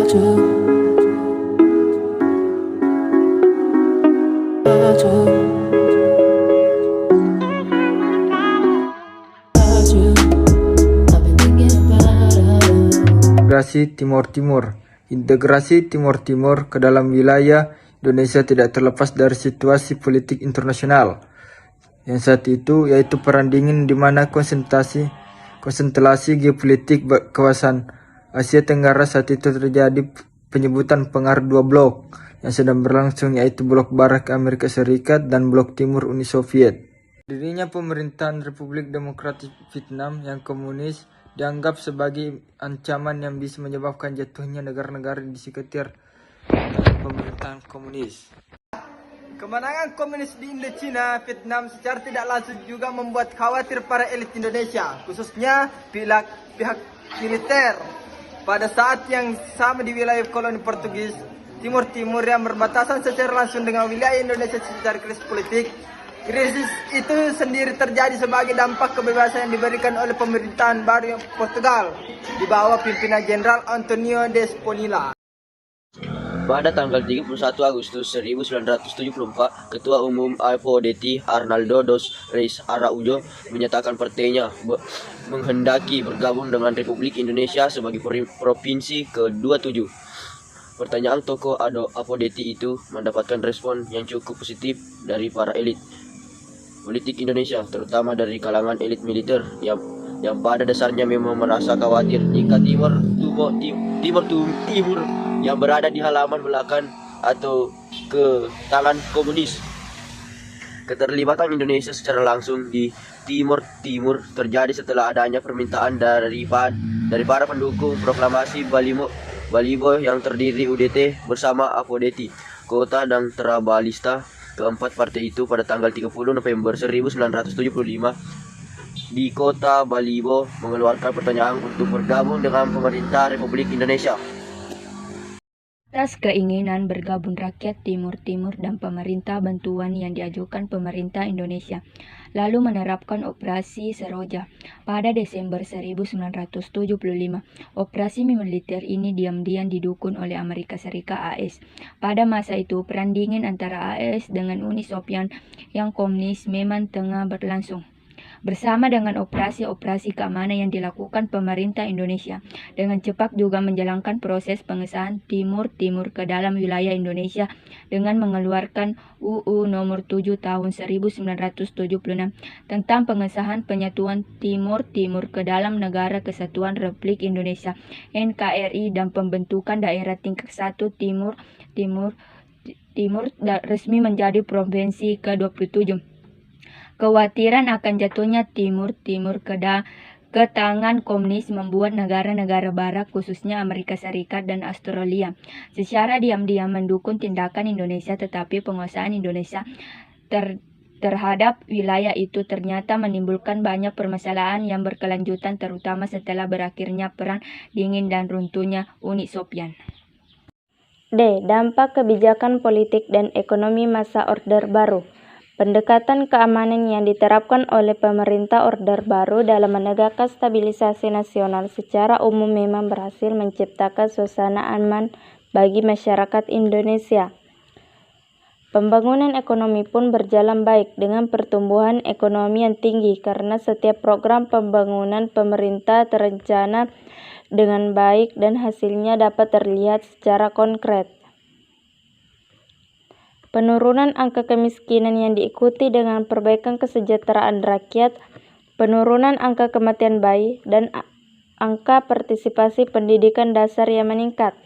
Integrasi Timur Timur. Integrasi Timur Timur ke dalam wilayah Indonesia tidak terlepas dari situasi politik internasional yang saat itu, yaitu perang dingin di mana konstelasi geopolitik kawasan Asia Tenggara saat itu terjadi penyebutan pengaruh dua blok yang sedang berlangsung, yaitu blok Barat Amerika Serikat dan blok Timur Uni Soviet. Dirinya pemerintahan Republik Demokratik Vietnam yang komunis dianggap sebagai ancaman yang bisa menyebabkan jatuhnya negara-negara di sekitar pemerintahan komunis. Kemenangan komunis di Indochina, Vietnam secara tidak langsung juga membuat khawatir para elit Indonesia, khususnya pihak militer. Pada saat yang sama di wilayah koloni Portugis, Timur Timur yang berbatasan secara langsung dengan wilayah Indonesia secara krisis politik. Krisis itu sendiri terjadi sebagai dampak kebebasan yang diberikan oleh pemerintahan baru Portugal di bawah pimpinan Jenderal Antonio Desponila. Pada tanggal 31 Agustus 1974, Ketua Umum AFODT Arnaldo dos Reis Araújo menyatakan partainya menghendaki bergabung dengan Republik Indonesia sebagai provinsi ke-27. Pertanyaan tokoh AFODT itu mendapatkan respon yang cukup positif dari para elit politik Indonesia, terutama dari kalangan elit militer yang pada dasarnya memang merasa khawatir jika Timur yang berada di halaman belakang atau ke tangan komunis. Keterlibatan Indonesia secara langsung di Timur Timur terjadi setelah adanya permintaan dari para pendukung proklamasi Balibo yang terdiri UDT bersama AFODT, Kota dan Trabalista. Keempat partai itu pada tanggal 30 November 1975 di Kota Balibo mengeluarkan pertanyaan untuk bergabung dengan pemerintah Republik Indonesia. Atas keinginan bergabung rakyat Timur Timur dan pemerintah bantuan yang diajukan pemerintah Indonesia, lalu menerapkan Operasi Seroja. Pada Desember 1975, operasi militer ini diam-diam didukung oleh Amerika Serikat AS. Pada masa itu, perang dingin antara AS dengan Uni Soviet yang komunis memang tengah berlangsung. Bersama dengan operasi-operasi keamanan yang dilakukan pemerintah Indonesia, dengan cepat juga menjalankan proses pengesahan Timur Timur ke dalam wilayah Indonesia dengan mengeluarkan UU Nomor 7 Tahun 1976 tentang pengesahan penyatuan Timur Timur ke dalam Negara Kesatuan Republik Indonesia NKRI dan pembentukan daerah tingkat 1 Timur resmi menjadi provinsi ke-27. Kekhawatiran akan jatuhnya Timur Timur ke tangan komunis membuat negara-negara barat khususnya Amerika Serikat dan Australia secara diam-diam mendukung tindakan Indonesia, tetapi penguasaan Indonesia terhadap wilayah itu ternyata menimbulkan banyak permasalahan yang berkelanjutan, terutama setelah berakhirnya Perang Dingin dan runtuhnya Uni Soviet. D. Dampak kebijakan politik dan ekonomi masa Orde Baru. Pendekatan keamanan yang diterapkan oleh pemerintah Orde Baru dalam menegakkan stabilisasi nasional secara umum memang berhasil menciptakan suasana aman bagi masyarakat Indonesia. Pembangunan ekonomi pun berjalan baik dengan pertumbuhan ekonomi yang tinggi karena setiap program pembangunan pemerintah terencana dengan baik dan hasilnya dapat terlihat secara konkret. Penurunan angka kemiskinan yang diikuti dengan perbaikan kesejahteraan rakyat, penurunan angka kematian bayi, dan angka partisipasi pendidikan dasar yang meningkat.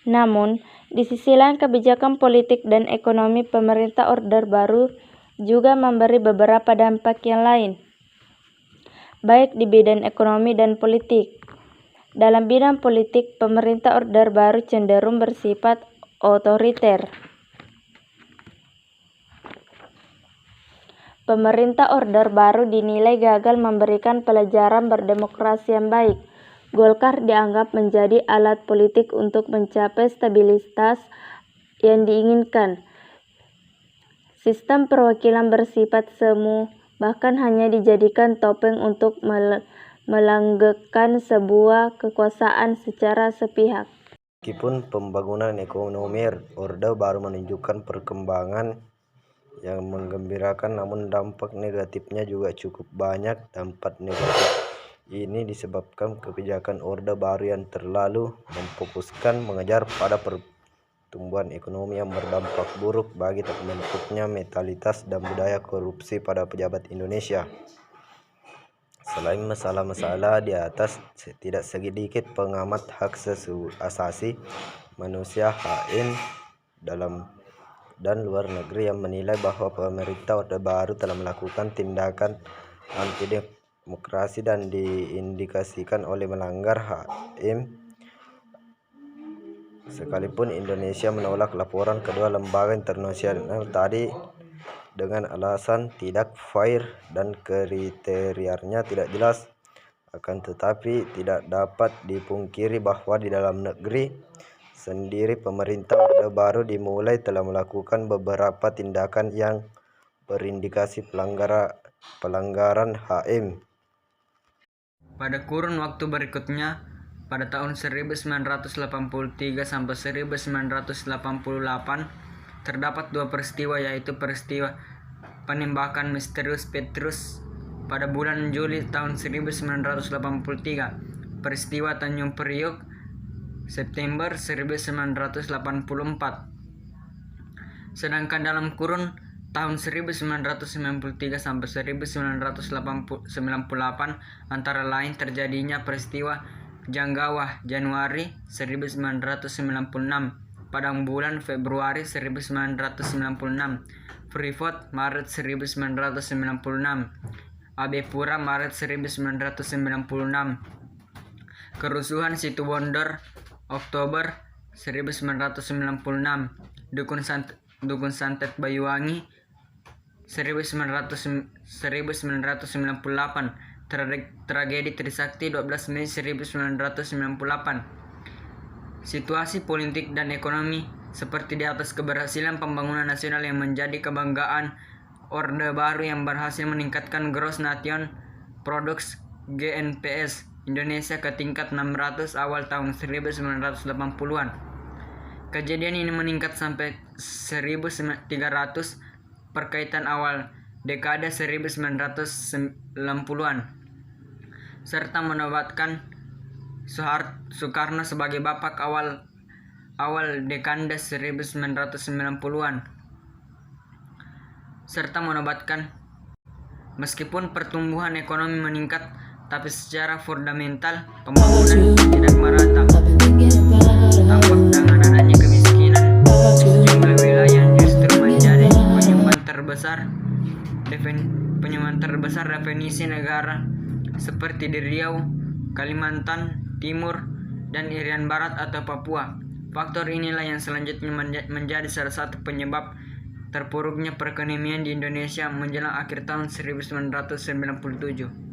Namun, di sisi lain kebijakan politik dan ekonomi pemerintah Orde Baru juga memberi beberapa dampak yang lain, baik di bidang ekonomi dan politik. Dalam bidang politik, pemerintah Orde Baru cenderung bersifat otoriter. Pemerintah Orde Baru dinilai gagal memberikan pelajaran berdemokrasi yang baik. Golkar dianggap menjadi alat politik untuk mencapai stabilitas yang diinginkan. Sistem perwakilan bersifat semu bahkan hanya dijadikan topeng untuk melanggengkan sebuah kekuasaan secara sepihak. Meskipun pembangunan ekonomi Orde Baru menunjukkan perkembangan yang menggembirakan, namun dampak negatifnya juga cukup banyak. Dampak negatif ini disebabkan kebijakan Orde Baru yang terlalu memfokuskan mengejar pada pertumbuhan ekonomi yang berdampak buruk bagi terbentuknya mentalitas dan budaya korupsi pada pejabat Indonesia. Selain masalah-masalah di atas, tidak sedikit pengamat hak asasi manusia HAM dalam dan luar negeri yang menilai bahwa pemerintah Orde Baru telah melakukan tindakan antidemokrasi dan diindikasikan oleh melanggar HAM. Sekalipun Indonesia menolak laporan kedua lembaga internasional tadi dengan alasan tidak fair dan kriterianya tidak jelas, akan tetapi tidak dapat dipungkiri bahwa di dalam negeri sendiri pemerintah Orde Baru dimulai telah melakukan beberapa tindakan yang berindikasi pelanggaran HAM. Pada kurun waktu berikutnya, pada tahun 1983 sampai 1988, terdapat dua peristiwa, yaitu peristiwa penembakan misterius Petrus pada bulan Juli tahun 1983, peristiwa Tanjung Priok September 1984. Sedangkan dalam kurun tahun 1993 sampai 1998 antara lain terjadinya peristiwa Janggawah Januari 1996, Padang Bulan Februari 1996, Freeport Maret 1996, Abepura Maret 1996, kerusuhan Situbondo Oktober 1996, Dukun Santet Banyuwangi 1998, tragedi Trisakti 12 Mei 1998. Situasi politik dan ekonomi seperti di atas, keberhasilan pembangunan nasional yang menjadi kebanggaan Orde Baru yang berhasil meningkatkan Gross Nation Product GNPS Indonesia ke tingkat 600 awal tahun 1980-an. Kejadian ini meningkat sampai 1.300 perkaitan awal dekade 1990-an, serta menobatkan Soekarno sebagai bapak awal dekade 1990-an, serta menobatkan meskipun pertumbuhan ekonomi meningkat, tapi secara fundamental pembangunan tidak merata. Tampak dengan adanya kemiskinan, sejumlah wilayah justru menjadi penyumbang terbesar definisi negara seperti di Riau, Kalimantan Timur, dan Irian Barat atau Papua. Faktor inilah yang selanjutnya menjadi salah satu penyebab terpuruknya perekonomian di Indonesia menjelang akhir tahun 1997.